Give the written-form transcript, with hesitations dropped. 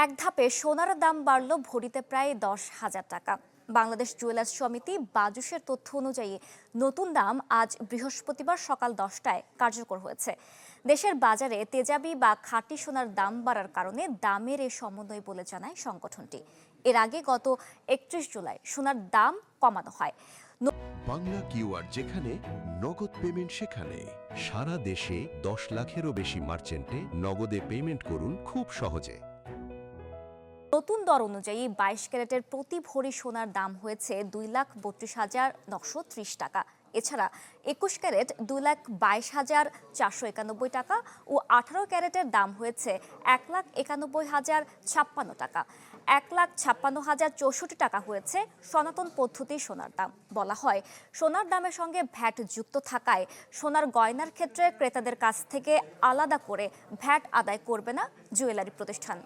এক ধাপে সোনার দাম বাড়ল ভরিতে প্রায় 10,000 টাকা। বাংলাদেশ জুয়েলার্স সমিতি বাজুসের তথ্য অনুযায়ী নতুন দাম আজ বৃহস্পতিবার সকাল 10টায় কার্যকর হয়েছে। দেশের বাজারে তেজাবি বা খাঁটি সোনার দাম বাড়ার কারণে দামের এই সমন্বয় বলে জানায় সংগঠনটি। এর আগে গত 31 জুলাই সোনার দাম কমানো হয়। বাংলা কিউআর, যেখানে নগদ পেমেন্ট সেখানে। সারা দেশে 10 লাখেরও বেশি মার্চেন্টে নগদে পেমেন্ট করুন খুব সহজে। নতুন দর অনুযায়ী 22 ক্যারেটের প্রতি ভরি সোনার দাম হয়েছে 2,32,930 টাকা। এছাড়া 21 ক্যারেট 2,22,491 টাকা ও 18 ক্যারেটের দাম হয়েছে 1,91,056 টাকা। 1,56,064 টাকা হয়েছে সনাতন পদ্ধতির সোনার দাম। বলা হয়, সোনার দামের সঙ্গে ভ্যাট যুক্ত থাকায় সোনার গয়নার ক্ষেত্রে ক্রেতাদের কাছ থেকে আলাদা করে ভ্যাট আদায় করবে না জুয়েলারি প্রতিষ্ঠান।